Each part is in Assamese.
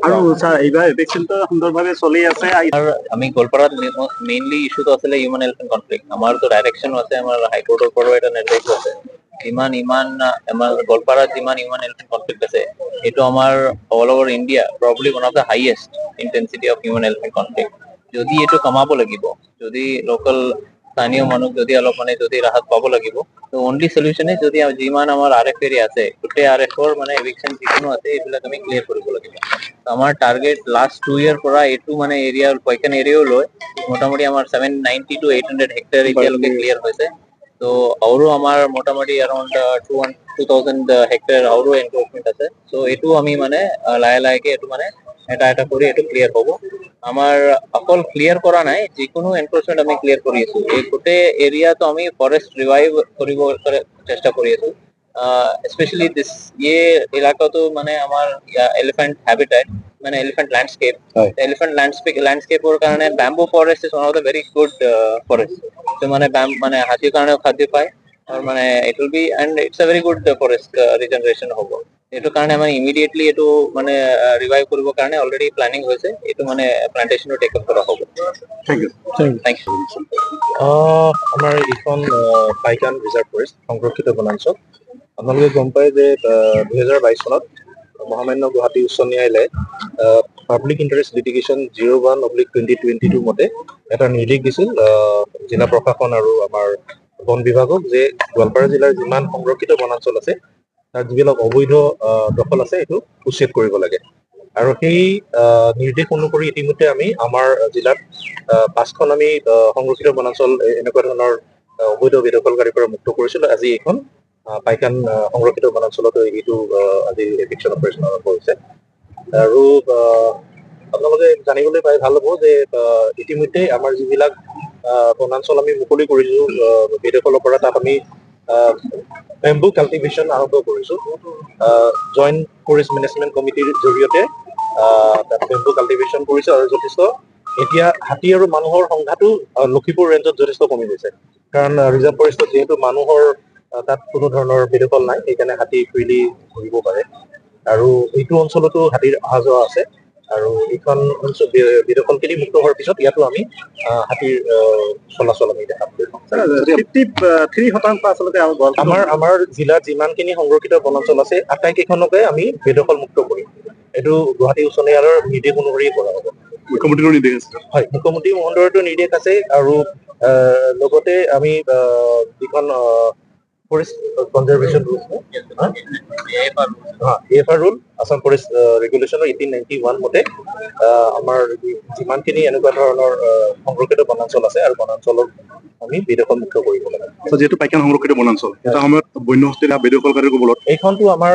আৰু স্যাৰ এইবাৰ ইলেকশ্যনটো সুন্দৰভাৱে চলি আছে আমি গোৱালপাৰাত মেইনলি ইস্যুটো আছিলে হিউমেন এলিফেণ্ট কনফ্লিক্ট আমাৰতো ডাইৰেকশ্যনো আছে আমাৰ হাইকোৰ্টৰ পৰাও এটা নিৰ্দেশো আছে আমাৰ গোৱালপাৰাত যিমান হিউমেন এলিফেণ্ট কনফ্লিক্ট আছে এইটো আমাৰ all over India probably one of the highest intensity of human elephant conflict যদি এইটো কমাব লাগিব যদি লোকেল স্থানীয় মানুহ যদি অলপ মানে যদি ৰাহত পাব লাগিব তো অনলি সলিউশনে যদি যিমান আমাৰ RF এৰিয়া আছে গোটেই RFৰ মানে এভিকশ্যন যিকোনো আছে এইবিলাক আমি ক্লিয়াৰ কৰিব লাগিব আমাৰ টাৰ্গেট লাষ্ট 2 ইয়াৰ পৰা এইটো মানে এৰিয়া পইকান এৰিয়াও লৈ মোটামুটি আমাৰ 790 to 800 হেক্টৰ এতিয়ালৈকে ক্লিয়াৰ হৈছে তো আৰু আমাৰ মোটামুটি around 2000 হেক্টৰ আৰু এনক্ৰোচমেন্ট আছে সো এইটো আমি মানে লাহে লাহেকে এইটো মানে এটা কৰি এইটো ক্লিয়াৰ হ'ব আমাৰ অকল ক্লিয়াৰ কৰা নাই যিকোনো এনক্ৰোচমেন্ট আমি ক্লিয়াৰ কৰি আছো এই গোটেই এৰিয়াটো আমি ফৰেষ্ট ৰিভাইভ কৰিব চেষ্টা কৰি আছো স্পেশালি দিস ये इलाका तो माने हमार एलिफेंट हैबिटेट माने एलिफेंट लैंडस्केप एलिफेंट लैंडस्केप और कारण bamboo forest is one of the very good forest तो माने हाथी कारण खाद्य पाए और माने it will be and it's a very good forest regeneration হ'ব এটো কাৰণে আমি ইমিডিয়েটলি এটো মানে ৰিভাইভ কৰিব কাৰণে অলৰেডি প্ল্যানিং হৈছে এটো মানে প্লান্টেশনও টেক আপ কৰা হ'ব থ্যাংক ইউ আমাৰ ইখন পাইকান ৰিজাৰ্ভ ফৰেষ্ট সংৰক্ষিত বনাঞ্চল আপোনালোকে গম পায় যে 2022 চনত মহামান্য গুৱাহাটী উচ্চ ন্যায়ালয়ে পাব্লিক ইণ্টাৰেষ্ট লিটিগেশ্যন 01/2022 মতে এটা নিৰ্দেশ দিছিল জিলা প্ৰশাসন আৰু আমাৰ বন বিভাগক যে গোৱালপাৰা জিলাৰ যিমান সংৰক্ষিত বনাঞ্চল আছে তাৰ যিবিলাক অবৈধ দখল আছে এইটো উচ্ছেদ কৰিব লাগে আৰু সেই নিৰ্দেশ অনুসৰি ইতিমধ্যে আমি আমাৰ জিলাত 5খন আমি সংৰক্ষিত বনাঞ্চল এনেকুৱা ধৰণৰ অবৈধ বেদখলকাৰীৰ পৰা মুক্ত কৰিছিলো আজি এখন পাইকান সংৰক্ষিত বনাঞ্চলত এইটো আজি এভিকশ্যন অপাৰেশ্যন আৰম্ভ হৈছে আৰু আপোনালোকে জানিবলৈ পাই ভাল হ'ব যে ইতিমধ্যে আমাৰ যিবিলাক বনাঞ্চল আমি মুকলি কৰিছো বেদখলৰ পৰা তাত আমি বেম্বু কাল্টিভেশ্যন আৰম্ভ কৰিছো জইণ্ট ফৰেষ্ট মেনেজমেণ্ট কমিটিৰ জৰিয়তে তাত বেম্বু কাল্টিভেশ্যন কৰিছো আৰু যথেষ্ট এতিয়া হাতী আৰু মানুহৰ সংঘাতো লখিমপুৰ ৰেঞ্জত যথেষ্ট কমি গৈছে কাৰণ ৰিজাৰ্ভ ফৰেষ্টত যিহেতু মানুহৰ তাত কোনো ধৰণৰ বেদখল নাই সেইকাৰণে হাতী ফ্ৰীলি ঘূৰিব পাৰে আৰু এইটো অঞ্চলতো হাতীৰ অহা যোৱা আছে আৰু এইখন অঞ্চল বেদখলখিনি মুক্ত হোৱাৰ পিছত ইয়াতো আমি হাতীৰ চলাচল আমি দেখা পাম আমাৰ জিলাত যিমানখিনি সংৰক্ষিত বনাঞ্চল আছে আটাইকেইখনকে আমি বেদখল মুক্ত কৰিম এইটো গুৱাহাটী উচ্চ ন্যায়ালয়ৰ নিৰ্দেশ অনুসৰি কৰা হ'ব মুখ্যমন্ত্ৰীৰ নিৰ্দেশ আছে হয় মুখ্যমন্ত্ৰী মহোদয়ৰতো নিৰ্দেশ আছে আৰু লগতে আমি যিখন forest conservation rule AFR rule Assam forest ৰেগুলেশ্যনৰ 1891 মতে আমাৰ যিমানখিনি এনেকুৱা ধৰণৰ সংৰক্ষিত বনাঞ্চল আছে আৰু বনাঞ্চলক আমি বেদখল মুক্ত কৰিব লাগে যেহেতু পাইকান সংৰক্ষিত বনাঞ্চল এটা সময়ত বন্য হস্তীৰ বেদখলকাৰীৰ কবলত এইখনটো আমাৰ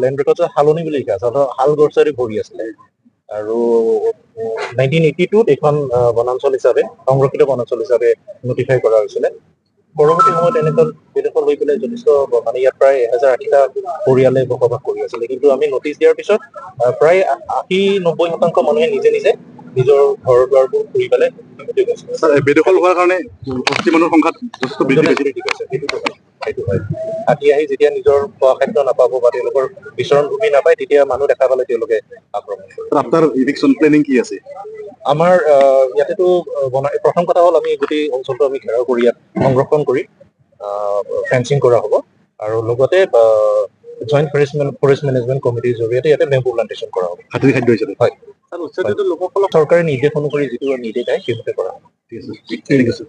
লেণ্ড ৰেকৰ্ডৰ হালনি বুলি লিখা আছে হাল গছৰে ভৰি আছিলে আৰু 1982 এইখন বনাঞ্চল হিচাপে সংৰক্ষিত বনাঞ্চল হিচাপে নটিফাই কৰা হৈছিলে পৰৱৰ্তী সময়ত এনেকুৱা বেদখল হৈ পেলাই যথেষ্ট মানে ইয়াত প্ৰায় 1080টা পৰিয়ালে বসবাস কৰি আছিলে কিন্তু আমি নটিচ দিয়াৰ পিছত প্ৰায় 80-90% মানুহে নিজে নিজে নিজৰ ঘৰ দুৱাৰবোৰ ঘূৰি পেলাই বেদখল হোৱাৰ কাৰণে হস্তী মানুহৰ সংখ্যাত যথেষ্ট বৃদ্ধি পাইছে সেইটো হয় হাতী আহি যেতিয়া নিজৰ খোৱা খাদ্য নাপাব বা তেওঁলোকৰ বিচৰণ ভূমি নাপায় তেতিয়া মানুহ দেখা পালে তেওঁলোকে আক্ৰমণ কৰে আপোনাৰ ইভিকশ্যন প্লেনিং কি আছে আমাৰ ইয়াতেতো প্ৰথম কথা হ'ল আমি গোটেই অঞ্চলটো আমি ঘেৰাও কৰি ইয়াত সংৰক্ষণ কৰি ফেন্সিং কৰা হ'ব আৰু লগতে জইণ্ট ফৰেষ্ট মেনেজমেণ্ট কমিটিৰ জৰিয়তে ইয়াতে বেম্বু প্লান্টেশ্যন কৰা হ'ব হাতীৰ খাদ্য হিচাপে হয় লোকসকলক চৰকাৰে নিৰ্দেশ অনুসৰি যিটো নিৰ্দেশ আহে সেইমতে কৰা হ'ব ঠিক আছে